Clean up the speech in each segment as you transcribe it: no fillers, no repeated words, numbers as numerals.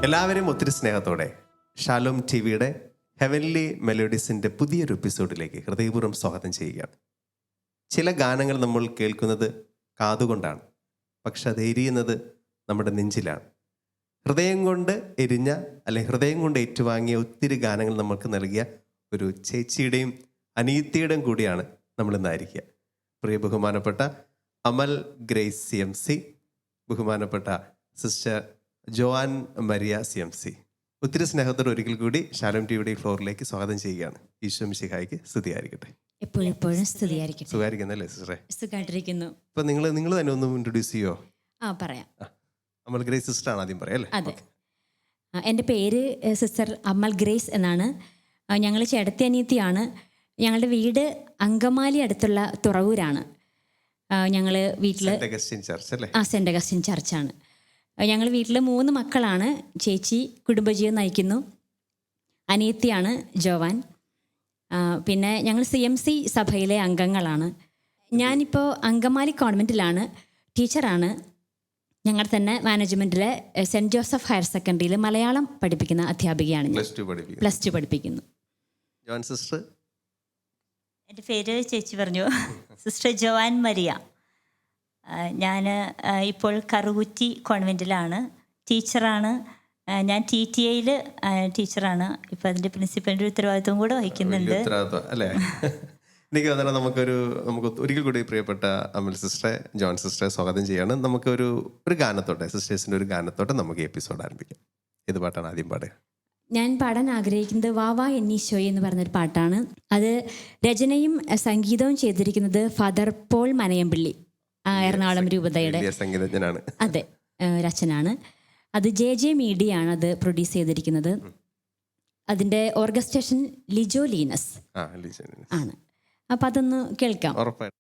എല്ലാവരെയും ഒത്തിരി സ്നേഹത്തോടെ ഷാലോം ടി വിയുടെ ഹെവൻലി മെലോഡീസിൻ്റെ പുതിയൊരു എപ്പിസോഡിലേക്ക് ഹൃദയപൂർവ്വം സ്വാഗതം ചെയ്യുകയാണ്. ചില ഗാനങ്ങൾ നമ്മൾ കേൾക്കുന്നത് കാതുകൊണ്ടാണ്, പക്ഷെ അത് എരിയുന്നത് നമ്മുടെ നെഞ്ചിലാണ്. ഹൃദയം കൊണ്ട് എരിഞ്ഞ അല്ലെങ്കിൽ ഹൃദയം കൊണ്ട് ഏറ്റുവാങ്ങിയ ഒത്തിരി ഗാനങ്ങൾ നമുക്ക് നൽകിയ ഒരു ചേച്ചിയുടെയും അനീത്തിയുടെയും കൂടിയാണ് നമ്മൾ ഇന്നായിരിക്കുക. പ്രിയ ബഹുമാനപ്പെട്ട അമൽ ഗ്രേസ് CMC, ബഹുമാനപ്പെട്ട സിസ്റ്റർ ജോആൻ മരിയ CMC, ഒത്തിരി സ്നേഹത്തോടെ ഒരിക്കൽ കൂടി ഷാലോം ടിവിയുടെ ഫ്ലോറിലേക്ക് സ്വാഗതം ചെയ്യുകയാണ്. ഈശോ മിശിഹായ്ക്ക് സ്തുതിയായിരിക്കട്ടെ. എപ്പോഴും സ്തുതിയായിരിക്കട്ടെ. സുഖമായിരിക്കുന്നല്ലേ സിസ്റ്ററെ? സുഖമായിട്ടിരിക്കുന്നു. ഇപ്പം നിങ്ങൾ തന്നെ ഒന്ന് ഇൻട്രൊഡ്യൂസ് ചെയ്യോ? പറയാം. അമൽ ഗ്രേസ് സിസ്റ്റർ ആണ് ആദ്യം പറയാം അല്ലേ? അതെ, എൻ്റെ പേര് സിസ്റ്റർ അമൽ ഗ്രേസ് എന്നാണ്. ഞങ്ങൾ ചേട്ടത്തി അനിയത്തിയാണ്. ഞങ്ങളുടെ വീട് അങ്കമാലി അടുത്തുള്ള തുറവൂരാണ്. ഞങ്ങൾ വീട്ടിൽ സെൻ്റ് അഗസ്റ്റിൻ ചർച്ചാണ്. ഞങ്ങൾ വീട്ടിൽ 3 മക്കളാണ്. ചേച്ചി കുടുംബജീവിതം നയിക്കുന്നു. അനിയത്തിയാണ് ജോവാൻ. പിന്നെ ഞങ്ങൾ CMC സഭയിലെ അംഗങ്ങളാണ്. ഞാനിപ്പോൾ അങ്കമാലി കോൺവെൻറ്റിലാണ്, ടീച്ചറാണ്. ഞങ്ങൾ തന്നെ മാനേജ്മെൻറ്റിലെ സെൻറ്റ് ജോസഫ് ഹയർ സെക്കൻഡറിയിൽ മലയാളം പഠിപ്പിക്കുന്ന അധ്യാപികയാണ്. പ്ലസ് ടു പഠിപ്പിക്കുന്നു. John sister? എൻ്റെ പേര് ചേച്ചി പറഞ്ഞു, സിസ്റ്റർ ജോആൻ മരിയ. ഞാൻ ഇപ്പോൾ കറുകുറ്റി കോൺവെൻറ്റിലാണ്, ടീച്ചറാണ്. ഞാൻ TTAയിൽ ടീച്ചറാണ്. ഇപ്പം അതിൻ്റെ പ്രിൻസിപ്പലിൻ്റെ ഉത്തരവാദിത്വം കൂടെ വഹിക്കുന്നുണ്ട് അല്ലേ? എനിക്ക് തോന്നുന്നത് നമുക്ക് ഒരിക്കൽ കൂടി പ്രിയപ്പെട്ട അമൽ സിസ്റ്ററെ, ജോൺ സിസ്റ്ററെ സ്വാഗതം ചെയ്യാണ്. നമുക്കൊരു ഗാനത്തോട്ടെ, സിസ്റ്റേഴ്സിൻ്റെ ഒരു ഗാനത്തോട്ടെ നമുക്ക് എപ്പിസോഡ് ആരംഭിക്കാം. ഏത് പാട്ടാണ് ആദ്യം പാടുക? ഞാൻ പാടാൻ ആഗ്രഹിക്കുന്നത് വാവാ എന്നീശോയെ എന്ന് പറഞ്ഞൊരു പാട്ടാണ്. അത് രചനയും സംഗീതവും ചെയ്തിരിക്കുന്നത് ഫാദർ പോൾ മനയമ്പിള്ളി, എറണാകുളം രൂപതയുടെ സംഗീതജ്ഞനാണ്. അതെ, രചനാണ്. അത് JJ മീഡിയ ആണ് അത് പ്രൊഡ്യൂസ് ചെയ്തിരിക്കുന്നത്. അതിൻ്റെ ഓർക്കസ്ട്രേഷൻ ലിജോ ലീനസ് ആണ്. അപ്പം അതൊന്ന് കേൾക്കാം. ഉറപ്പായിട്ടും.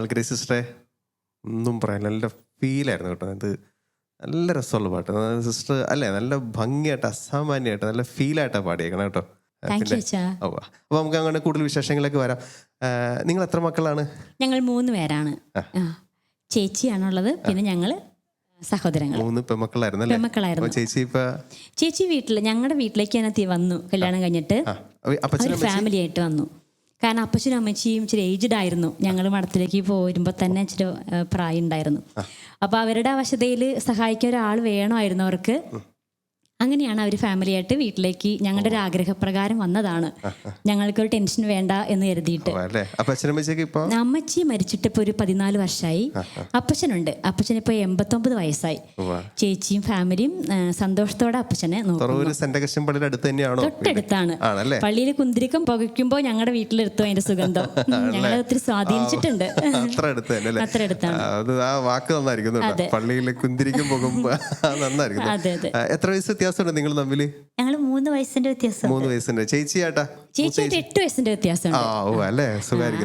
മൽക്കരി സിസ്റ്ററെ ഒന്നും പറയാൻ നല്ല ഫീലായിരുന്നു കേട്ടോ. ഇത് നല്ല രസമുള്ള പാട്ട് സിസ്റ്റർ അല്ലേ, നല്ല ഭംഗിയായിട്ട് അസാമാന്യമായിട്ട് നല്ല ഫീലായിട്ടാണ് പാടിയേക്കണം കേട്ടോ. താങ്ക് യു അച്ഛാ. അപ്പോൾ നമുക്ക് അങ്ങനെ കൂടുതൽ വിശേഷങ്ങളൊക്കെ വരാം. നിങ്ങൾ എത്ര മക്കളാണ്? ഞങ്ങൾ 3 പേരാണ്. ചേച്ചിയാണുള്ളത്, പിന്നെ ഞങ്ങൾ സഹോദരങ്ങൾ. 3 പെൺമക്കളായിരുന്നു. ചേച്ചി വീട്ടിൽ ഞങ്ങളുടെ വീട്ടിലേക്ക് തന്നെ വന്നു കല്യാണം കഴിഞ്ഞിട്ട്. ഒരു ഫാമിലി ആയിട്ട് വന്നു. കാരണം അപ്പച്ചനും അമ്മച്ചിയും ഇച്ചിരി ഏജ്ഡ് ആയിരുന്നു. ഞങ്ങൾ മഠത്തിലേക്ക് പോരുമ്പോൾ തന്നെ ഇച്ചിരി പ്രായം ഉണ്ടായിരുന്നു. അപ്പോൾ അവരുടെ അവശതയിൽ സഹായിക്കാൻ ഒരാൾ വേണമായിരുന്നു അവർക്ക്. അങ്ങനെയാണ് അവർ ഫാമിലിയായിട്ട് വീട്ടിലേക്ക് ഞങ്ങളുടെ ഒരു ആഗ്രഹപ്രകാരം വന്നതാണ്. ഞങ്ങൾക്കൊരു ടെൻഷൻ വേണ്ട എന്ന് കരുതിയിട്ട്. അമ്മച്ചി മരിച്ചിട്ട് ഇപ്പോൾ ഒരു 14 വർഷമായി. അപ്പച്ചനുണ്ട്. അപ്പച്ചനിപ്പോൾ 89 വയസ്സായി. ചേച്ചിയും ഫാമിലിയും സന്തോഷത്തോടെ അപ്പച്ചനെ നോക്കുന്നു. തൊട്ടടുത്താണ്. പള്ളിയിൽ കുന്തിരിക്കം പുകയ്ക്കുമ്പോൾ ഞങ്ങളുടെ വീട്ടിലെടുത്തു അതിന്റെ സുഗന്ധം. ഞങ്ങളെ ഒത്തിരി സ്വാധീനിച്ചിട്ടുണ്ട്. അത്ര അടുത്താണ്. അതെ അതെ. എത്ര വയസ്സ് വ്യത്യാസമുണ്ട് നിങ്ങൾ തമ്മിൽ? ഞങ്ങൾ 3 വയസ്സിന്റെ വ്യത്യാസം. 3 വയസ്സിന്റെ. ചേച്ചിയായിട്ട് 8 വയസ്സിന്റെ വ്യത്യാസം.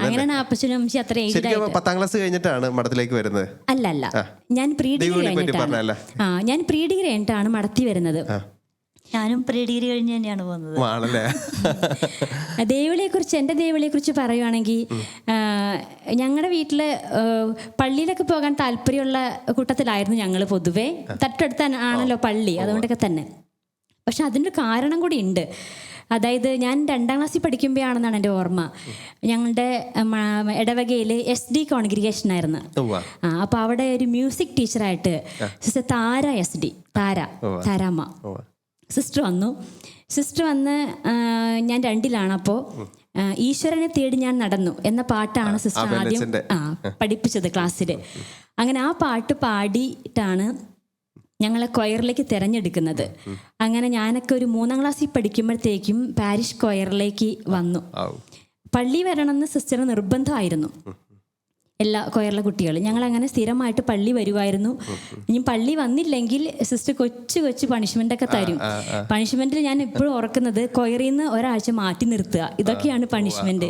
അങ്ങനെയാണ് അപ്പച്ചനും അമ്മച്ചി അത്ര ഏജ്. 10ാം ക്ലാസ് കഴിഞ്ഞിട്ടാണ് മഠത്തിലേക്ക് വരുന്നത്? അല്ല, ഞാൻ പ്രീ ഡിഗ്രി കഴിഞ്ഞിട്ടാണ്. ഞാൻ പ്രീ ഡിഗ്രി കഴിഞ്ഞിട്ടാണ് മഠത്തിൽ വരുന്നത്. ഞാനും പ്രീ ഡിഗ്രി കഴിഞ്ഞ് തന്നെയാണ് പോകുന്നത്. ദേവിളിയെ കുറിച്ച്, എൻ്റെ ദേവിളിയെ കുറിച്ച് പറയുവാണെങ്കിൽ, ഞങ്ങളുടെ വീട്ടില് പള്ളിയിലൊക്കെ പോകാൻ താല്പര്യമുള്ള കൂട്ടത്തിലായിരുന്നു ഞങ്ങൾ പൊതുവേ. തൊട്ടടുത്ത് ആണല്ലോ പള്ളി, അതുകൊണ്ടൊക്കെ തന്നെ. പക്ഷെ അതിൻ്റെ കാരണം കൂടി ഉണ്ട്. അതായത് ഞാൻ 2ാം ക്ലാസ്സിൽ പഠിക്കുമ്പോഴാണെന്നാണ് എൻ്റെ ഓർമ്മ. ഞങ്ങളുടെ ഇടവകയിൽ SD കോൺഗ്രിഗേഷൻ ആയിരുന്നു. അപ്പോൾ അവിടെ ഒരു മ്യൂസിക് ടീച്ചറായിട്ട് സിസ്റ്റർ താര SD താരാമ്മ സിസ്റ്റർ വന്നു. സിസ്റ്റർ വന്ന് ഞാൻ 2ലാണ്. അപ്പോൾ ഈശ്വരനെ തേടി ഞാൻ നടന്നു എന്ന പാട്ടാണ് സിസ്റ്റർ ആദ്യം പഠിപ്പിച്ചത് ക്ലാസ്സിൽ. അങ്ങനെ ആ പാട്ട് പാടിയിട്ടാണ് ഞങ്ങളെ കൊയറിലേക്ക് തിരഞ്ഞെടുക്കുന്നത്. അങ്ങനെ ഞാനൊക്കെ ഒരു 3ാം ക്ലാസ്സിൽ പഠിക്കുമ്പോഴത്തേക്കും പാരിഷ് കൊയറിലേക്ക് വന്നു. പള്ളി വരണമെന്ന് സിസ്റ്റർ നിർബന്ധമായിരുന്നു. എല്ലാ കൊയറിലെ കുട്ടികൾ ഞങ്ങളങ്ങനെ സ്ഥിരമായിട്ട് പള്ളി വരുമായിരുന്നു. ഇനി പള്ളി വന്നില്ലെങ്കിൽ സിസ്റ്റർ കൊച്ചു പണിഷ്മെൻ്റൊക്കെ തരും. പണിഷ്മെൻറ്റിൽ ഞാൻ ഇപ്പോഴും ഓർക്കുന്നത് കൊയറിൽ നിന്ന് ഒരാഴ്ച മാറ്റി നിർത്തുക, ഇതൊക്കെയാണ് പണിഷ്മെൻറ്റ്.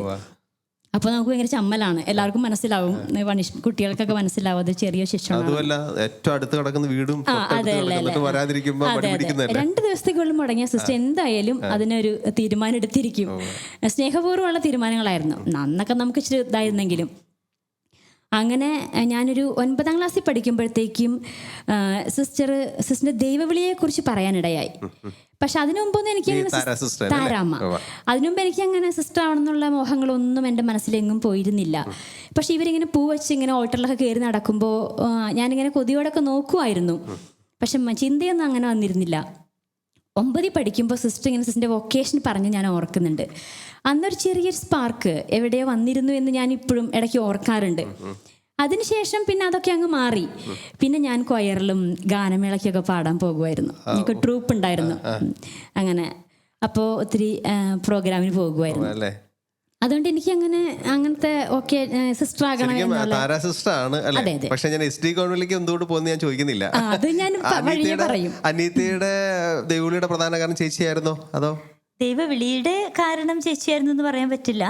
അപ്പോൾ നമുക്ക് ഭയങ്കര ചമ്മലാണ്. എല്ലാവർക്കും മനസ്സിലാവും, കുട്ടികൾക്കൊക്കെ മനസ്സിലാവും അത് ചെറിയ ശിക്ഷണം. 2 ദിവസത്തേക്കുള്ളിൽ മുടങ്ങിയ സിസ്റ്റർ എന്തായാലും അതിനൊരു തീരുമാനം എടുത്തിരിക്കും. സ്നേഹപൂർവ്വമുള്ള തീരുമാനങ്ങളായിരുന്നു. അന്നൊക്കെ നമുക്ക് ഇച്ചിരി ഇതായിരുന്നെങ്കിലും. അങ്ങനെ ഞാനൊരു 9ാം ക്ലാസ്സിൽ പഠിക്കുമ്പോഴത്തേക്കും സിസ്റ്ററിൻ്റെ ദൈവവിളിയെക്കുറിച്ച് പറയാനിടയായി. പക്ഷെ അതിനു മുമ്പൊന്നും എനിക്ക് താരാമ്മ അതിനുമുമ്പ് എനിക്ക് അങ്ങനെ സിസ്റ്റർ ആവണമെന്നുള്ള മോഹങ്ങളൊന്നും എൻ്റെ മനസ്സിലെങ്ങും പോയിരുന്നില്ല. പക്ഷെ ഇവരിങ്ങനെ പൂ വെച്ച് ഇങ്ങനെ ഓട്ടറിലൊക്കെ കയറി നടക്കുമ്പോൾ ഞാനിങ്ങനെ കൊതിയോടൊക്കെ നോക്കുമായിരുന്നു. പക്ഷെ ചിന്തയൊന്നും അങ്ങനെ വന്നിരുന്നില്ല. 9ൽ പഠിക്കുമ്പോൾ സിസ്റ്ററിൻ്റെ വൊക്കേഷൻ പറഞ്ഞ് ഞാൻ ഓർക്കുന്നുണ്ട്. അന്നൊരു ചെറിയൊരു സ്പാർക്ക് എവിടെയോ വന്നിരുന്നു എന്ന് ഞാൻ ഇപ്പോഴും ഇടയ്ക്ക് ഓർക്കാറുണ്ട്. അതിനുശേഷം പിന്നെ അതൊക്കെ അങ്ങ് മാറി. പിന്നെ ഞാൻ കൊയറിലും ഗാനമേളയ്ക്കൊക്കെ പാടാൻ പോകുമായിരുന്നു. ഞങ്ങൾക്ക് ട്രൂപ്പ് ഉണ്ടായിരുന്നു. അങ്ങനെ അപ്പോൾ ഒത്തിരി പ്രോഗ്രാമിന് പോകുമായിരുന്നു. അതുകൊണ്ട് എനിക്ക് അങ്ങനത്തെ ഓക്കെ സിസ്റ്റർ ആകണം. അത് ഞാൻ പറയും. അനീതയുടെ ദൈവവിളിയുടെ പ്രധാന കാരണം ചേച്ചിയായിരുന്നോ അതോ? ദൈവവിളിയുടെ കാരണം ചേച്ചിയായിരുന്നു എന്ന് പറയാൻ പറ്റില്ല.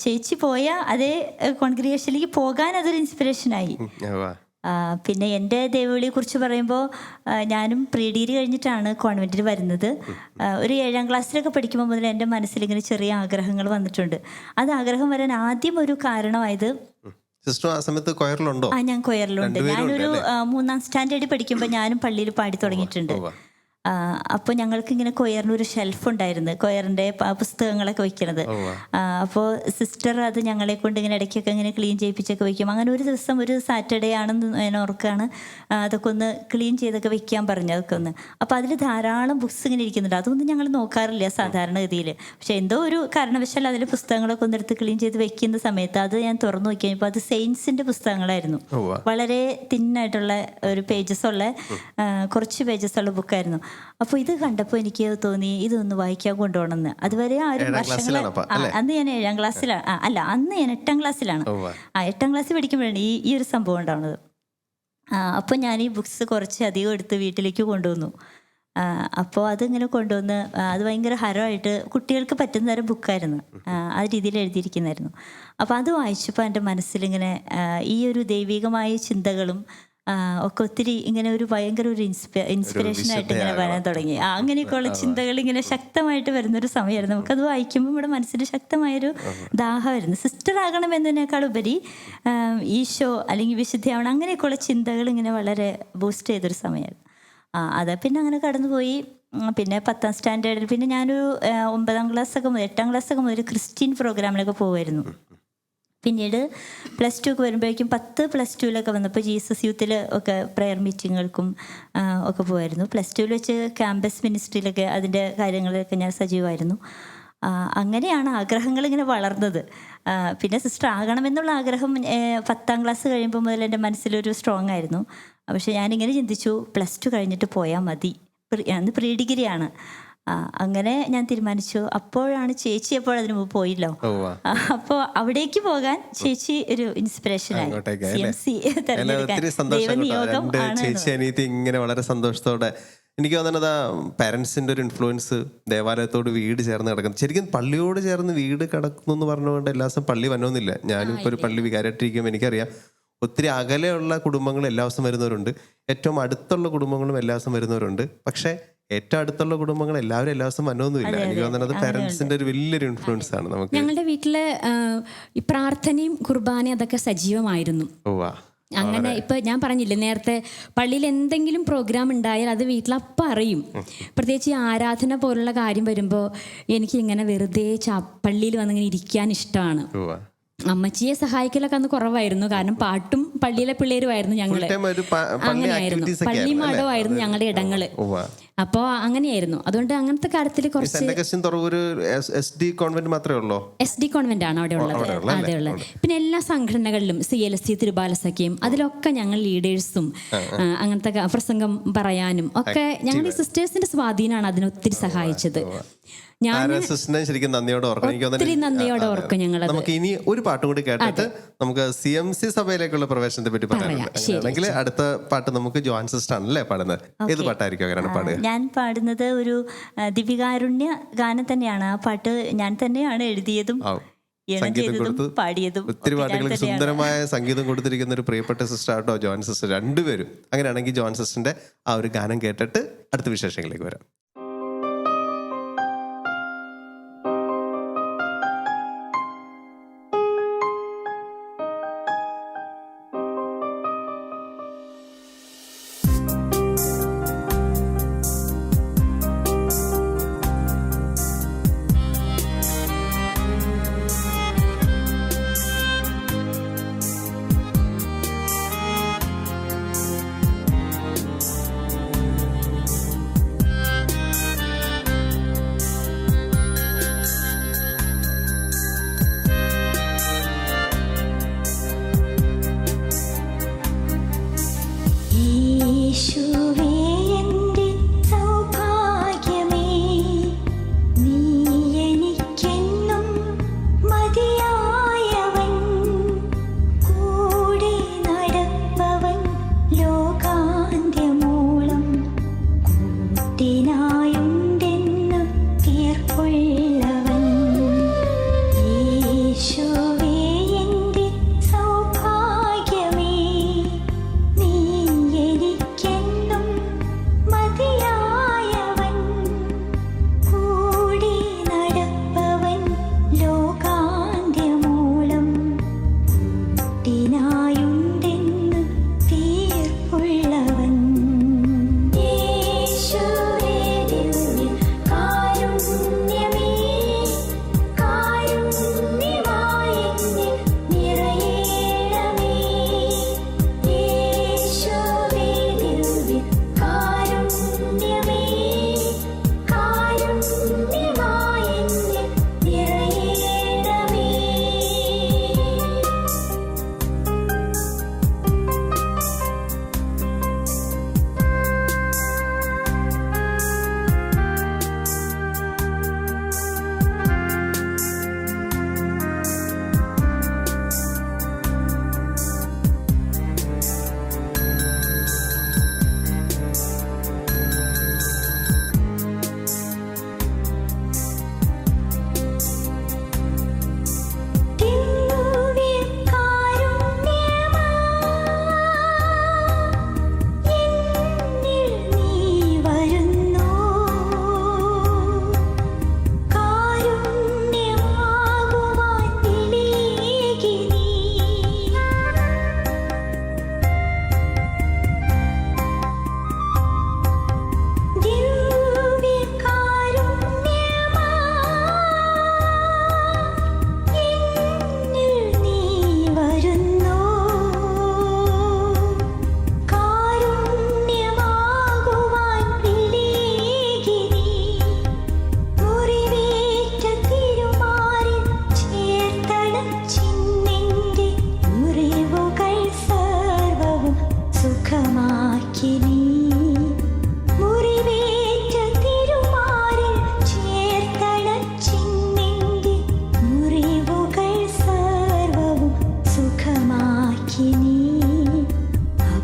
ചേച്ചി പോയ അതേ കോൺഗ്രിഗേഷനിലേക്ക് പോകാൻ അതൊരു ഇൻസ്പിറേഷനായി. പിന്നെ എൻ്റെ ദൈവവിളിയെ കുറിച്ച് പറയുമ്പോൾ ഞാനും പ്രീ ഡിഗ്രി കഴിഞ്ഞിട്ടാണ് കോൺവെൻറ്റിൽ വരുന്നത്. ഒരു 7ാം ക്ലാസ്സിലൊക്കെ പഠിക്കുമ്പോൾ മുതൽ എൻ്റെ മനസ്സിൽ ഇങ്ങനെ ചെറിയ ആഗ്രഹങ്ങൾ വന്നിട്ടുണ്ട്. അത് ആഗ്രഹം വരാൻ ആദ്യം ഒരു കാരണമായത്, ഞാൻ കൊയറിലുണ്ട്. ഞാനൊരു 3ാം സ്റ്റാൻഡേർഡിൽ പഠിക്കുമ്പോൾ ഞാനും പള്ളിയിൽ പാടി തുടങ്ങിയിട്ടുണ്ട്. അപ്പോൾ ഞങ്ങൾക്ക് ഇങ്ങനെ കൊയറിനൊരു ഷെൽഫ് ഉണ്ടായിരുന്നു, കൊയറിൻ്റെ പുസ്തകങ്ങളൊക്കെ വയ്ക്കണത്. അപ്പോൾ സിസ്റ്റർ അത് ഞങ്ങളെ കൊണ്ട് ഇങ്ങനെ ഇടയ്ക്കൊക്കെ ഇങ്ങനെ ക്ലീൻ ചെയ്യിപ്പിച്ചൊക്കെ വയ്ക്കും. അങ്ങനെ ഒരു ദിവസം ഒരു സാറ്റർഡേ ആണെന്ന് ഞാൻ ഓർക്കാണ്, അതൊക്കെ ഒന്ന് ക്ലീൻ ചെയ്തൊക്കെ വെക്കാൻ പറഞ്ഞു. അതൊക്കെ ഒന്ന് അപ്പോൾ അതിൽ ധാരാളം ബുക്സ് ഇങ്ങനെ ഇരിക്കുന്നുണ്ട്. അതൊന്നും ഞങ്ങൾ നോക്കാറില്ല സാധാരണഗതിയിൽ. പക്ഷെ എന്തോ ഒരു കാരണവശാൽ അതിൽ പുസ്തകങ്ങളൊക്കെ ഒന്ന് എടുത്ത് ക്ലീൻ ചെയ്ത് വെക്കുന്ന സമയത്ത് അത് ഞാൻ തുറന്നു നോക്കിയപ്പോൾ അത് സെയിൻസിൻ്റെ പുസ്തകങ്ങളായിരുന്നു. വളരെ തിന്നായിട്ടുള്ള ഒരു പേജസ് ഉള്ള കുറച്ച് പേജസ് ഉള്ള ബുക്കായിരുന്നു. അപ്പോൾ ഇത് കണ്ടപ്പോൾ എനിക്ക് തോന്നി ഇതൊന്ന് വായിക്കാൻ കൊണ്ടുപോകണമെന്ന്. അതുവരെ ആ ഒരു വർഷങ്ങൾ അന്ന് ഞാൻ 7ാം ക്ലാസ്സിലാണ്, അന്ന് ഞാൻ 8ാം ക്ലാസ്സിലാണ്. 8ാം ക്ലാസ്സിൽ പഠിക്കുമ്പോഴാണ് ഈ ഒരു സംഭവം ഉണ്ടാവുന്നത്. അപ്പോൾ ഞാൻ ഈ ബുക്സ് കുറച്ച് അധികം എടുത്ത് വീട്ടിലേക്ക് കൊണ്ടുവന്നു. അപ്പോൾ അതിങ്ങനെ കൊണ്ടുവന്ന് അത് ഭയങ്കര ഹരമായിട്ട് കുട്ടികൾക്ക് പറ്റുന്ന തരം ബുക്കായിരുന്നു. ആ രീതിയിൽ എഴുതിയിരിക്കുന്നതായിരുന്നു. അപ്പോൾ അത് വായിച്ചപ്പോൾ എൻ്റെ മനസ്സിലിങ്ങനെ ഈ ഒരു ദൈവികമായ ചിന്തകളും ഒക്കെ ഒത്തിരി ഇങ്ങനെ ഒരു ഭയങ്കര ഒരു ഇൻസ്പിറേഷനായിട്ട് ഇങ്ങനെ വരാൻ തുടങ്ങി. അങ്ങനെയൊക്കെയുള്ള ചിന്തകൾ ഇങ്ങനെ ശക്തമായിട്ട് വരുന്നൊരു സമയമായിരുന്നു. നമുക്കത് വായിക്കുമ്പോൾ നമ്മുടെ മനസ്സിൽ ശക്തമായൊരു ദാഹമായിരുന്നു. സിസ്റ്റർ ആകണമെന്നതിനേക്കാൾ ഉപരി ഈശോ അല്ലെങ്കിൽ വിശുദ്ധിയാവണം അങ്ങനെയൊക്കെയുള്ള ചിന്തകൾ ഇങ്ങനെ വളരെ ബൂസ്റ്റ് ചെയ്തൊരു സമയമായിരുന്നു. അത് പിന്നെ അങ്ങനെ കടന്നുപോയി. പിന്നെ 10ാം സ്റ്റാൻഡേർഡിൽ പിന്നെ ഞാനൊരു 9ാം ക്ലാസ്സൊക്കെ മുതൽ 8ാം ക്ലാസ്സൊക്കെ മുതൽ ക്രിസ്ത്യൻ പ്രോഗ്രാമിലൊക്കെ പോകുമായിരുന്നു. പിന്നീട് +2 വരുമ്പോഴേക്കും 10 +2 വന്നപ്പോൾ ജീസസ് യൂത്തിൽ ഒക്കെ പ്രെയർ മീറ്റിങ്ങുകൾക്കും ഒക്കെ പോകുമായിരുന്നു. +2 വെച്ച് ക്യാമ്പസ് മിനിസ്ട്രിയിലൊക്കെ അതിൻ്റെ കാര്യങ്ങളിലൊക്കെ ഞാൻ സജീവമായിരുന്നു. അങ്ങനെയാണ് ആഗ്രഹങ്ങൾ ഇങ്ങനെ വളർന്നത്. പിന്നെ സിസ്റ്റർ ആകണമെന്നുള്ള ആഗ്രഹം 10ാം ക്ലാസ് കഴിയുമ്പോൾ മുതൽ എൻ്റെ മനസ്സിലൊരു സ്ട്രോങ് ആയിരുന്നു. പക്ഷെ ഞാനിങ്ങനെ ചിന്തിച്ചു, +2 കഴിഞ്ഞിട്ട് പോയാൽ മതി. അന്ന് പ്രീ ഡിഗ്രിയാണ്. അങ്ങനെ ഞാൻ തീരുമാനിച്ചു. അപ്പോഴാണ് ചേച്ചി അതിനു മുമ്പ് പോയില്ലോ. അപ്പോൾ അവിടേക്ക് പോകാൻ ചേച്ചി ഒരു ഇൻസ്പിറേഷനായി. ചേച്ചി അനിയത്തി ഇങ്ങനെ വളരെ സന്തോഷത്തോടെ എനിക്ക് തോന്നുന്നത് പാരൻസിന്റെ ഒരു ഇൻഫ്ലുവൻസ് ദേവാലയത്തോട് വീട് ചേർന്ന് കിടക്കുന്നു. ശരിക്കും പള്ളിയോട് ചേർന്ന് വീട് കിടക്കുന്നു എന്ന് പറഞ്ഞുകൊണ്ട് എല്ലാ ദിവസം പള്ളി വന്നോന്നില്ല. ഞാനും ഇപ്പോൾ ഒരു പള്ളി വികാരമായിട്ടിരിക്കുമ്പോൾ എനിക്കറിയാം ഒത്തിരി അകലെയുള്ള കുടുംബങ്ങൾ എല്ലാ ദിവസം വരുന്നവരുണ്ട്, ഏറ്റവും അടുത്തുള്ള കുടുംബങ്ങളും എല്ലാ ദിവസം വരുന്നവരുണ്ട്. പക്ഷേ ഏറ്റവും അടുത്തുള്ള കുടുംബങ്ങൾ എല്ലാവരും എല്ലാ ദിവസം വന്നൊന്നുമില്ല. എനിക്ക് തോന്നുന്നത് പാരന്റ്സിന്റെ ഒരു വലിയൊരു ഇൻഫ്ലുവൻസ് ആണ് നമുക്ക്. ഞങ്ങളുടെ വീട്ടില് ഈ പ്രാർത്ഥനയും കുർബാനയും അതൊക്കെ സജീവമായിരുന്നു. അങ്ങനെ ഇപ്പൊ ഞാൻ പറഞ്ഞില്ലേ നേരത്തെ, പള്ളിയിൽ എന്തെങ്കിലും പ്രോഗ്രാം ഉണ്ടായാൽ അത് വീട്ടിലപ്പം അറിയും. പ്രത്യേകിച്ച് ഈ ആരാധന പോലുള്ള കാര്യം വരുമ്പോൾ എനിക്ക് ഇങ്ങനെ വെറുതെ പള്ളിയിൽ വന്നിങ്ങനെ ഇരിക്കാൻ ഇഷ്ടമാണ്. അമ്മച്ചിയെ സഹായിക്കലൊക്കെ അന്ന് കുറവായിരുന്നു, കാരണം പാട്ടും പള്ളിയിലെ പിള്ളേരുമായിരുന്നു ഞങ്ങള്. അങ്ങനെയായിരുന്നു, പള്ളി മാടമായിരുന്നു ഞങ്ങളുടെ ഇടങ്ങള്. അപ്പോൾ അങ്ങനെയായിരുന്നു. അതുകൊണ്ട് അങ്ങനത്തെ കാര്യത്തിൽ കുറച്ച് SD കോൺവെന്റ് ആണ് അവിടെ ഉള്ളത്. അതെ ഉള്ളത്. പിന്നെ എല്ലാ സംഘടനകളിലും CLSC, തിരുബാലസഖ്യം, അതിലൊക്കെ ഞങ്ങൾ ലീഡേഴ്സും അങ്ങനത്തെ പ്രസംഗം പറയാനും ഒക്കെ ഞങ്ങളുടെ സിസ്റ്റേഴ്സിന്റെ സ്വാധീനമാണ് അതിനൊത്തിരി സഹായിച്ചത്. ശരിക്കും നന്ദിയോടെ ഓർക്കും ഞങ്ങൾ. നമുക്ക് ഇനി ഒരു പാട്ടും കൂടി കേട്ടിട്ട് നമുക്ക് CMC സഭയിലേക്കുള്ള പ്രവേശനത്തെ പറ്റി പറയാനുണ്ട്. അടുത്ത പാട്ട് നമുക്ക് ജോൺ സിസ്റ്റർ ആണല്ലേ പാടുന്നത്. ഏത് പാട്ടായിരിക്കും അങ്ങനെയാണ് പാടുക? ഞാൻ പാടുന്നത് ഒരു ദിവികാരുണ്യ ഗാനം തന്നെയാണ്. ആ പാട്ട് ഞാൻ തന്നെയാണ് എഴുതിയതും പാടിയതും. ഒത്തിരി പാട്ടുകൾക്ക് സുന്ദരമായ സംഗീതം കൊടുത്തിരിക്കുന്ന ഒരു പ്രിയപ്പെട്ട സിസ്റ്റർ ആട്ടോ ജോൺ സിസ്റ്റർ, രണ്ടുപേരും. അങ്ങനെയാണെങ്കിൽ ജോൺ സിസ്റ്ററിന്റെ ആ ഒരു ഗാനം കേട്ടിട്ട് അടുത്ത വിശേഷങ്ങളിലേക്ക് വരാം.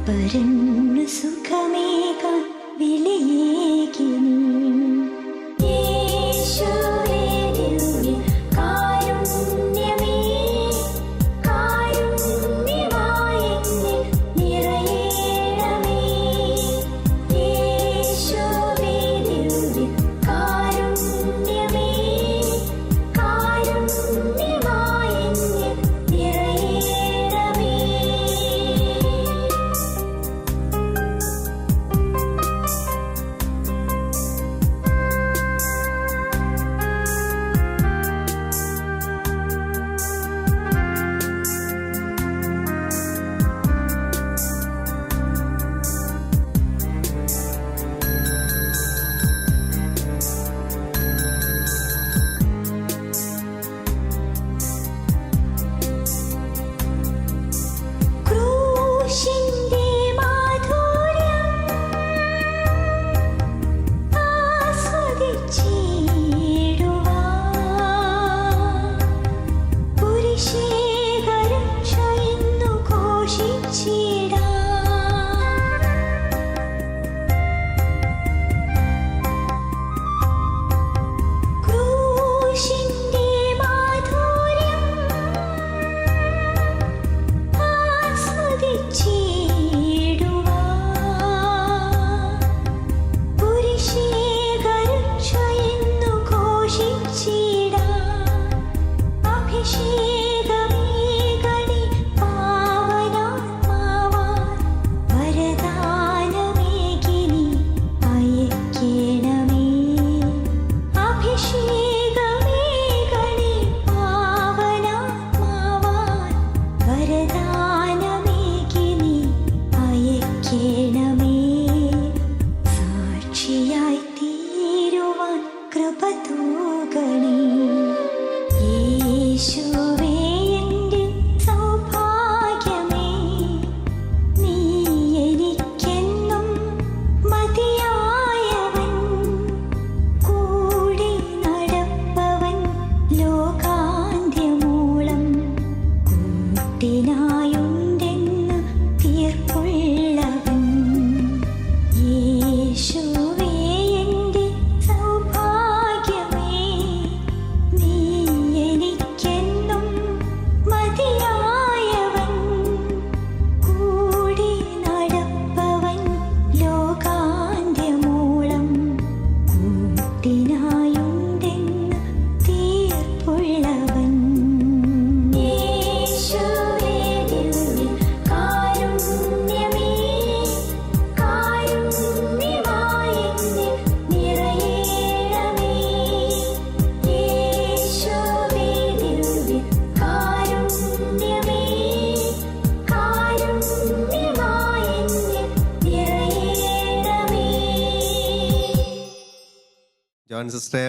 പരന്നു സുഖമേകാൻ വിളിയേകി നീ. യേശുവേ ദിവ്യ കാരുണ്യമേ, കാരുണ്യമായി എന്നിൽ നിറയണമേ. യേശുവേ ദിവ്യ കാരുണ്യമേ, കാരുണ്യമായി എന്നിൽ നിറയണമേ. ക്രൂശിന്റെ മാധുര്യം ആസ്വദിച്ചിടുവാൻ പുരുഷേകരക്ഷയെന്നു ഘോഷിച്ചിടാൻ. ക്രൂശിന്റെ മാധുര്യം ആസ്വദിച്ചിടുവാൻ പുരുഷേകരക്ഷയെന്നു ഘോഷിച്ചിടാൻ. അഭിഷേകമേകണി പാവനാത്മാവാൻ വരദാനമേകി നീ അയക്കേണമേ. അഭിഷേകമേകണി പാവനാത്മാവാൻ വരദാനമേകി നീ അയക്കേണമേ. സാക്ഷിയായി തീരുവാൻ കൃപ തൂകണേ. യേശുവേ എൻ്റെ സൗഭാഗ്യമേ, നീ എനിക്കെന്നും മതിയായവൻ. കൂടി നടപ്പവൻ ലോകാന്ത്യമൂളം, കൂട്ടിനായുണ്ടെന്ന് തീർപ്പുള്ളവൻ. യേശുവേ എൻ്റെ സൗഭാഗ്യമേ, നീ എനിക്കെന്നും മതിയായവൻ. കൂടി നടപ്പവൻ ലോകാന്ത്യമൂളം, കൂട്ടിനായുണ്ടെന്ന് തീർപ്പുള്ളവൻ. യേശുവേ ദിവ്യ കാരുണ്യമേ, കാരുണ്യമായി എന്നിൽ നിറയണമേ. യേശുവേ ദിവ്യ കാരുണ്യമേ, കാരുണ്യമായി എന്നിൽ നിറയണമേ. ജോൺ സിസ്റ്ററെ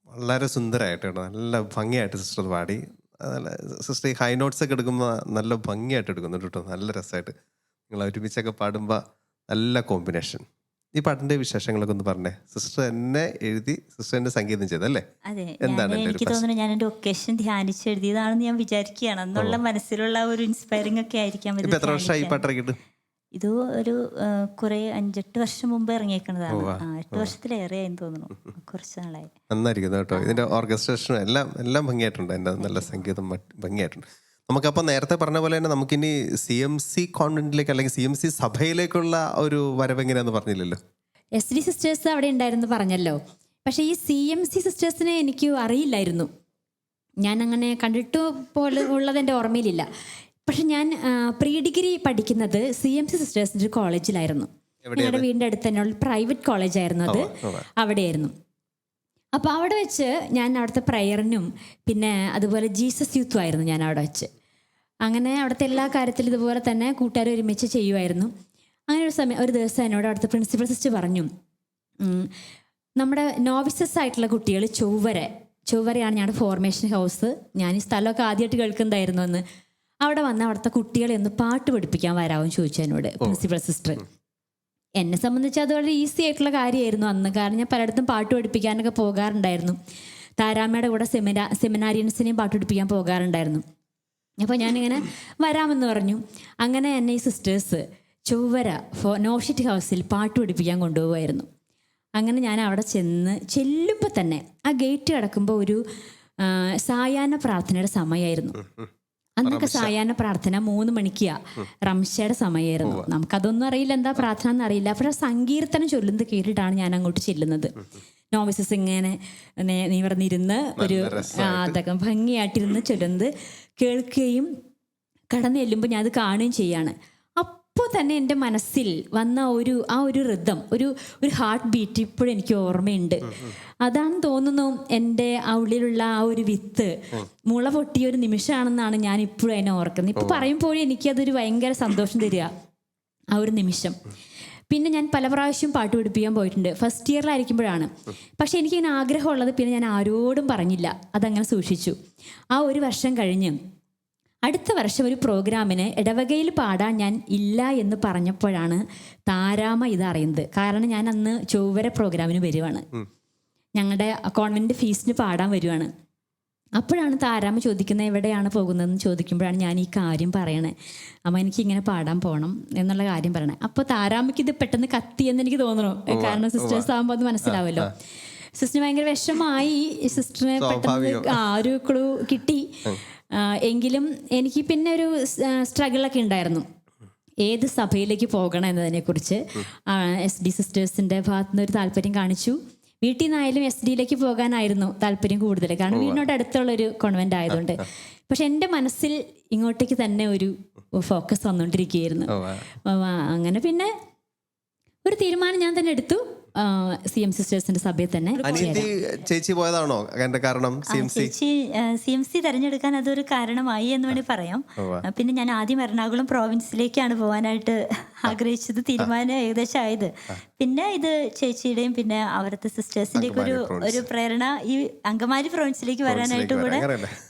വളരെ സുന്ദരമായിട്ട് കേട്ടോ, നല്ല ഭംഗിയായിട്ട് സിസ്റ്റർ പാടി. നല്ല സിസ്റ്റർ ഈ ഹൈ നോട്ട്സ് ഒക്കെ എടുക്കുമ്പോൾ നല്ല ഭംഗിയായിട്ട് എടുക്കുന്നുണ്ട് കേട്ടോ, നല്ല രസമായിട്ട്. നിങ്ങൾ ഒരുമിച്ചൊക്കെ പാടുമ്പോൾ നല്ല കോമ്പിനേഷൻ. ഈ പാട്ടിൻ്റെ വിശേഷങ്ങളൊക്കെ ഒന്ന് പറഞ്ഞേ. സിസ്റ്റർ എന്നെ എഴുതി സിസ്റ്റർ എന്നെ സംഗീതം ചെയ്തല്ലേ? അതെ, എന്താണ് എൻ്റെ ഒരു എനിക്ക് തോന്നുന്നു ഞാൻ എൻ്റെ ഒക്കേഷൻ ധ്യാനിച്ച് എഴുതിയതാണെന്ന് ഞാൻ വിചാരിക്കുകയാണ്. എന്നുള്ള മനസ്സിലുള്ള ഒരു ഇൻസ്പയറിംഗ് ഒക്കെ ആയിരിക്കാം ഇത് ഇപ്പം എത്ര വർഷമായി ഈ ധ്യാനിക്കാൻ. പാട്ടിറക്കിയിട്ട്? ഇത് ഒരു കുറെ 5-8 വർഷം മുമ്പ് ഇറങ്ങിയേക്കുന്നതാണ്. 8 വർഷത്തിലേറെ ആയെന്ന് തോന്നുന്നു, കുറച്ച് നാളായി. നന്നായിരിക്കുന്നു കേട്ടോ. ഇതിൻ്റെ ഓർക്കസ്ട്രേഷനും എല്ലാം ഭംഗിയായിട്ടുണ്ട്. എൻ്റെ നല്ല സംഗീതം ഭംഗിയായിട്ടുണ്ട്. നമുക്കപ്പോൾ നേരത്തെ പറഞ്ഞ പോലെ തന്നെ നമുക്കിനി CMC കോൺവെന്റിലേക്ക് അല്ലെങ്കിൽ CMC സഭയിലേക്കുള്ള ഒരു വരവെങ്ങനെയാന്ന് പറഞ്ഞില്ലല്ലോ. SD സിസ്റ്റേഴ്സ് അവിടെ ഉണ്ടായിരുന്നു പറഞ്ഞല്ലോ. പക്ഷേ ഈ CMC സിസ്റ്റേഴ്സിനെ എനിക്ക് അറിയില്ലായിരുന്നു. ഞാൻ അങ്ങനെ കണ്ടിട്ട് പോലെ ഉള്ളത് എൻ്റെ ഓർമ്മയിലില്ല. പക്ഷെ ഞാൻ പ്രീ ഡിഗ്രി പഠിക്കുന്നത് CMC സിസ്റ്റേഴ്സിൻ്റെ ഒരു കോളേജിലായിരുന്നു. ഞങ്ങളുടെ വീടിൻ്റെ അടുത്ത് തന്നെ ഉള്ള പ്രൈവറ്റ് കോളേജായിരുന്നു അത്. അവിടെയായിരുന്നു. അപ്പോൾ അവിടെ വെച്ച് ഞാൻ അവിടുത്തെ പ്രയറിനും പിന്നെ അതുപോലെ ജീസസ് യൂത്തും ആയിരുന്നു ഞാൻ അവിടെ വെച്ച്. അങ്ങനെ അവിടുത്തെ എല്ലാ കാര്യത്തിലും ഇതുപോലെ തന്നെ കൂട്ടുകാർ ഒരുമിച്ച് ചെയ്യുമായിരുന്നു. അങ്ങനെ ഒരു ദിവസം എന്നോട് അവിടുത്തെ പ്രിൻസിപ്പൽ സിസ്റ്റർ പറഞ്ഞു, നമ്മുടെ നോവിസസ് ആയിട്ടുള്ള കുട്ടികൾ ചൊവ്വരയാണ് ഞങ്ങളുടെ ഫോർമേഷൻ ഹൗസ്. ഞാൻ ഈ സ്ഥലമൊക്കെ ആദ്യമായിട്ട് കേൾക്കുന്നതായിരുന്നു എന്ന്. അവിടെ വന്ന് അവിടുത്തെ കുട്ടികളെ ഒന്ന് പാട്ട് പഠിപ്പിക്കാൻ വരാമെന്ന് ചോദിച്ചു എന്നോട് പ്രിൻസിപ്പൽ സിസ്റ്റർ. എന്നെ സംബന്ധിച്ച് അത് വളരെ ഈസി ആയിട്ടുള്ള കാര്യമായിരുന്നു അന്ന്. കാരണം ഞാൻ പലയിടത്തും പാട്ട് പഠിപ്പിക്കാനൊക്കെ പോകാറുണ്ടായിരുന്നു. താരാമ്മയുടെ കൂടെ സെമിനാരിയൻസിനെയും പാട്ട് പഠിപ്പിക്കാൻ പോകാറുണ്ടായിരുന്നു. അപ്പോൾ ഞാനിങ്ങനെ വരാമെന്ന് പറഞ്ഞു. അങ്ങനെ എന്നെ ഈ സിസ്റ്റേഴ്സ് ചൊവ്വര നോഷിറ്റ് ഹൗസിൽ പാട്ട് പഠിപ്പിക്കാൻ കൊണ്ടുപോകുമായിരുന്നു. അങ്ങനെ ഞാൻ അവിടെ ചെല്ലുമ്പോൾ തന്നെ ആ ഗേറ്റ് കടക്കുമ്പോൾ ഒരു സായാഹ്ന പ്രാർത്ഥനയുടെ സമയമായിരുന്നു. അന്നൊക്കെ സായാഹ്ന പ്രാർത്ഥന 3 മണിക്കാ, റംഷയുടെ സമയമായിരുന്നു. നമുക്കതൊന്നും അറിയില്ല, എന്താ പ്രാർത്ഥന എന്നറിയില്ല. അപ്പോൾ സങ്കീർത്തനം ചൊല്ലുന്നത് കേട്ടിട്ടാണ് ഞാൻ അങ്ങോട്ട് ചെല്ലുന്നത്. നോവിസസ് ഇങ്ങനെ നിവർന്നിരുന്ന് ഒരു അതൊക്കെ ഭംഗിയായിട്ടിരുന്ന് ചൊല്ലുന്നത് കേൾക്കുകയും കടന്നു ചെല്ലുമ്പോൾ ഞാൻ അത് കാണുകയും ചെയ്യാണ്. അപ്പോൾ തന്നെ എൻ്റെ മനസ്സിൽ വന്ന ആ ഒരു റിതം, ഒരു ഹാർട്ട് ബീറ്റ് ഇപ്പോഴും എനിക്ക് ഓർമ്മയുണ്ട്. അതാണ് തോന്നുന്നു എൻ്റെ ഉള്ളിലുള്ള ആ ഒരു വിത്ത് മുള പൊട്ടിയ ഒരു നിമിഷമാണെന്നാണ് ഞാൻ ഇപ്പോഴും അതിനെ ഓർക്കുന്നത്. ഇപ്പോൾ പറയുമ്പോഴും എനിക്കതൊരു ഭയങ്കര സന്തോഷം തരിക ആ ഒരു നിമിഷം. പിന്നെ ഞാൻ പല പ്രാവശ്യം പാട്ട് പഠിപ്പിക്കാൻ പോയിട്ടുണ്ട്, ഫസ്റ്റ് ഇയറിലായിരിക്കുമ്പോഴാണ്. പക്ഷെ എനിക്കിങ്ങനെ ആഗ്രഹമുള്ളത് പിന്നെ ഞാൻ ആരോടും പറഞ്ഞില്ല, അതങ്ങനെ സൂക്ഷിച്ചു. ആ ഒരു വർഷം കഴിഞ്ഞ് അടുത്ത വർഷം ഒരു പ്രോഗ്രാമിന് ഇടവകയിൽ പാടാൻ ഞാൻ ഇല്ല എന്ന് പറഞ്ഞപ്പോഴാണ് താരാമ ഇതറിയുന്നത്. കാരണം ഞാൻ അന്ന് ചൊവ്വര പ്രോഗ്രാമിന് വരുവാണ്, ഞങ്ങളുടെ കോൺവെൻറ്റ് ഫീസിന് പാടാൻ വരുവാണ്. അപ്പോഴാണ് താരാമ ചോദിക്കുന്നത് എവിടെയാണ് പോകുന്നതെന്ന് ചോദിക്കുമ്പോഴാണ് ഞാൻ ഈ കാര്യം പറയണേ, അമ്മ എനിക്കിങ്ങനെ പാടാൻ പോകണം എന്നുള്ള കാര്യം പറയണേ. അപ്പോൾ താരാമയ്ക്ക് ഇത് പെട്ടെന്ന് കത്തിയെന്ന് എനിക്ക് തോന്നുന്നു, കാരണം സിസ്റ്റേഴ്സ് ആകുമ്പോൾ അത് മനസ്സിലാവുമല്ലോ. സിസ്റ്ററിന് ഭയങ്കര വിഷമായി, സിസ്റ്ററിന് പെട്ടെന്ന് ഒരു ക്ലൂ കിട്ടി. എങ്കിലും എനിക്ക് പിന്നെ ഒരു സ്ട്രഗിളൊക്കെ ഉണ്ടായിരുന്നു, ഏത് സഭയിലേക്ക് പോകണം എന്നതിനെക്കുറിച്ച്. SD സിസ്റ്റേഴ്സിൻ്റെ ഭാഗത്തു നിന്ന് ഒരു താല്പര്യം കാണിച്ചു. വീട്ടിൽ നിന്നായാലും SD പോകാനായിരുന്നു താല്പര്യം കൂടുതൽ, കാരണം വീടിനോട് അടുത്തുള്ളൊരു കോൺവെൻ്റ് ആയതുകൊണ്ട്. പക്ഷെ എൻ്റെ മനസ്സിൽ ഇങ്ങോട്ടേക്ക് തന്നെ ഒരു ഫോക്കസ് വന്നുകൊണ്ടിരിക്കുകയായിരുന്നു. അങ്ങനെ പിന്നെ ഒരു തീരുമാനം ഞാൻ തന്നെ എടുത്തു, CM സിസ്റ്റേഴ്സിന്റെ സഭയിൽ തന്നെ. ചേച്ചി പോയതാണോ കാരണം? CMC തിരഞ്ഞെടുക്കാൻ അതൊരു കാരണമായി എന്ന് വേണമെങ്കിൽ പറയാം. പിന്നെ ഞാൻ ആദ്യം എറണാകുളം പ്രോവിൻസിലേക്കാണ് പോകാനായിട്ട് ആഗ്രഹിച്ചത്, തീരുമാനം ഏകദേശം ആയത്. പിന്നെ ഇത് ചേച്ചിയുടെയും പിന്നെ അവിടുത്തെ സിസ്റ്റേഴ്സിന്റെ ഒരു പ്രേരണ ഈ അങ്കമാലി പ്രോവിൻസിലേക്ക് വരാനായിട്ട് കൂടെ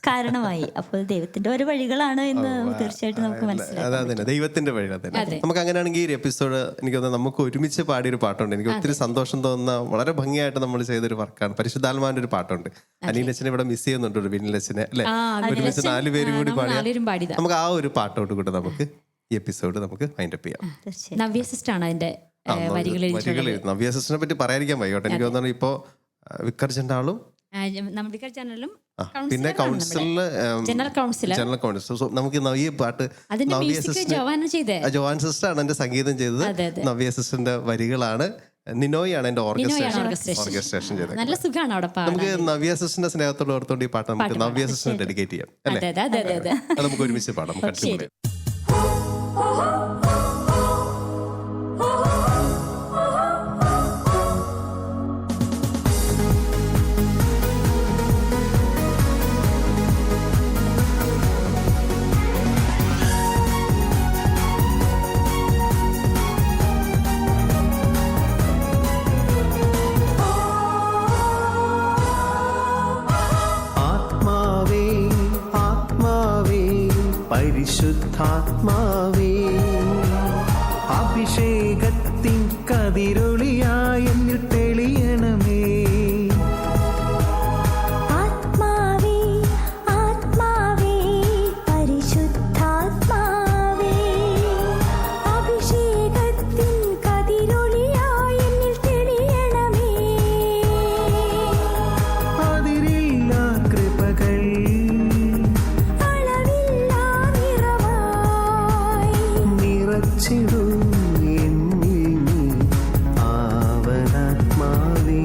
കാരണമായി. അപ്പോൾ ദൈവത്തിന്റെ ഒരു വഴികളാണ് എന്ന് തീർച്ചയായിട്ടും നമുക്ക് മനസ്സിലാക്കാം. ദൈവത്തിന്റെ വഴികൾ തന്നെ. നമുക്ക് അങ്ങനെയാണെങ്കിൽ ഈ എപ്പിസോഡ് എനിക്ക് തോന്നുന്നു നമുക്ക് ഒരുമിച്ച് പാടിയൊരു പാട്ടുണ്ട്. എനിക്ക് ഒത്തിരി സന്തോഷം തോന്നുന്ന വളരെ ഭംഗിയായിട്ട് നമ്മൾ ചെയ്തൊരു വർക്കാണ്. പരിശുദ്ധാത്മാവിന്റെ ഒരു പാട്ടുണ്ട്. അനിലച്ചനെ ഇവിടെ മിസ് ചെയ്യുന്നുണ്ട്, വിനിലച്ചനെ അല്ലെ, ഒരുമിച്ച് 4 പേരും കൂടി പാടി. നമുക്ക് ആ ഒരു പാട്ടോട്ട് കൂടെ നമുക്ക് ഈ എപ്പിസോഡ് നമുക്ക് വൈൻഡ് അപ്പ് ചെയ്യാം. നവ്യ സിസ്റ്ററാണ് അതിന്റെ വരികൾ. നവ്യ സിസ്റ്ററിനെ പറ്റി പറയാതിരിക്കാൻ വൈകോട്ടെ. എനിക്ക് തോന്നുന്നു ഇപ്പോ വിക്കർജന്റെ ആളും പിന്നെ ജനറൽ കൗൺസിൽ. സോ നമുക്ക് ഈ പാട്ട് ജോവാൻ സിസ്റ്റർ ആണ് എന്റെ സംഗീതം ചെയ്തത്, നവ്യ സിസ്റ്ററിന്റെ വരികളാണ്, നിനോയാണ് എന്റെ ഓർക്കസ്ട്രേഷൻ ചെയ്തത്. നല്ല സുഖമാണ് അവിടെ പാടാൻ. നമുക്ക് നവ്യ സിസ്റ്ററിന്റെ സ്നേഹത്തോട് ഓർത്തോണ്ട് ഈ പാട്ട് നമുക്ക് നവ്യ സിസ്റ്ററിനെ ഡെഡിക്കേറ്റ് ചെയ്യാം അല്ലേ? അത് നമുക്ക് ഒരുമിച്ച് പാടാം. പരിശുദ്ധാത്മാവേ, അഭിഷേകത്തിൻ കതിരൊളിയായി എന്നിൽ തെളിയണമേ. ആത്മാവേ ആത്മാവേ പരിശുദ്ധാത്മാവേ, അഭിഷേകത്തിൻ കതിരൊളിയായി എന്നിൽ തെളിയണമേ. അതിരില്ലാ കൃപകൾ നിറച്ചിടും എന്നിൽ നീ ആവനാത്മാവേ.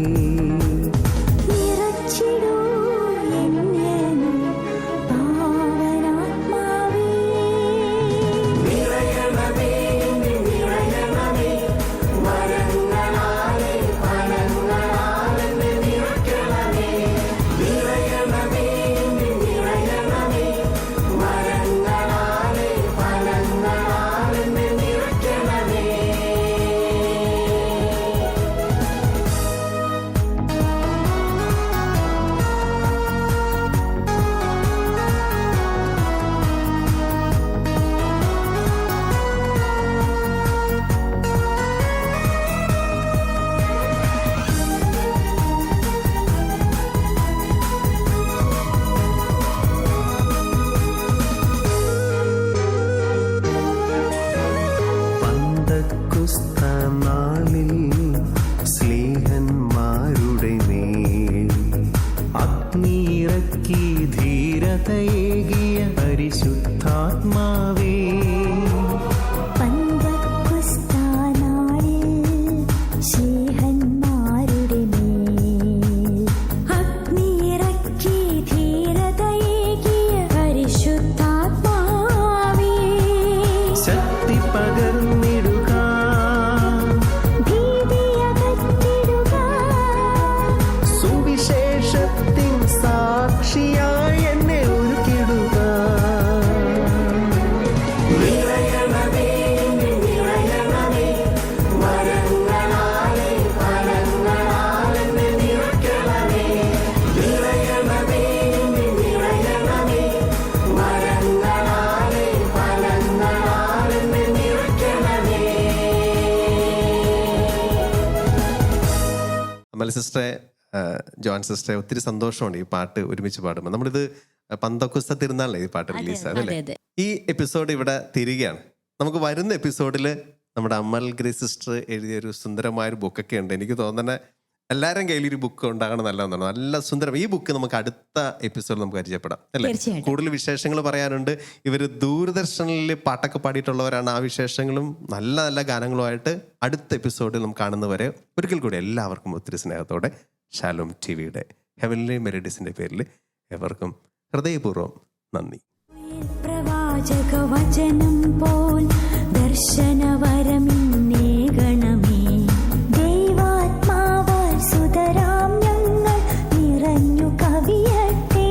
അല്ല സിസ്റ്ററെ, ജോൺ സിസ്റ്ററെ, ഒത്തിരി സന്തോഷമുണ്ട് ഈ പാട്ട് ഒരുമിച്ച് പാടുമ്പോൾ. നമ്മളിത് പന്തക്കുസ്ത തിരുനാളല്ലേ ഈ പാട്ട് റിലീസ് ആയതല്ലേ. അതെ. ഈ എപ്പിസോഡ് ഇവിടെ തിരികെയാണ്. നമുക്ക് വരുന്ന എപ്പിസോഡിൽ നമ്മുടെ അമൽ ഗ്രേസ് സിസ്റ്റർ എഴുതിയൊരു സുന്ദരമായൊരു ബുക്കൊക്കെ ഉണ്ട്. എനിക്ക് തോന്നുന്നത് എല്ലാവരും കയ്യിൽ ഒരു ബുക്ക് ഉണ്ടാകണം നല്ലതെന്നാണ്. നല്ല സുന്ദരം. ഈ ബുക്ക് നമുക്ക് അടുത്ത എപ്പിസോഡിൽ നമുക്ക് പരിചയപ്പെടാം അല്ലേ. തീർച്ചയായിട്ടും. കൂടുതൽ വിശേഷങ്ങൾ പറയാനുണ്ട്. ഇവർ ദൂരദർശനിൽ പാട്ടൊക്കെ പാടിയിട്ടുള്ളവരാണ്. ആ വിശേഷങ്ങളും നല്ല നല്ല ഗാനങ്ങളുമായിട്ട് അടുത്ത എപ്പിസോഡിൽ നമുക്ക് കാണുന്നവരെ ഒരിക്കൽ കൂടി എല്ലാവർക്കും ഒത്തിരി സ്നേഹത്തോടെ ഷാലോം ടിവിയുടെ ഹെവൻലി മെലഡീസിന്റെ പേരിൽ എവർക്കും ഹൃദയപൂർവ്വം നന്ദി. പ്രവാചക വചനം പോൽ ദർശനവരമിന്നേകണമേ. ദൈവാത്മാവാൽ സുതരാം ഞങ്ങൾ നിറഞ്ഞു കവിയട്ടെ.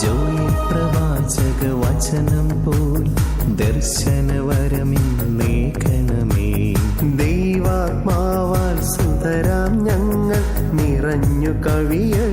ജോയി പ്രവാചക വചനം പോൽ ദർശനവരമിന്നേകണമേ. ദൈവാത്മാവാൽ സുതരാം ഞങ്ങൾ നിറഞ്ഞു കവിയട്ടെ.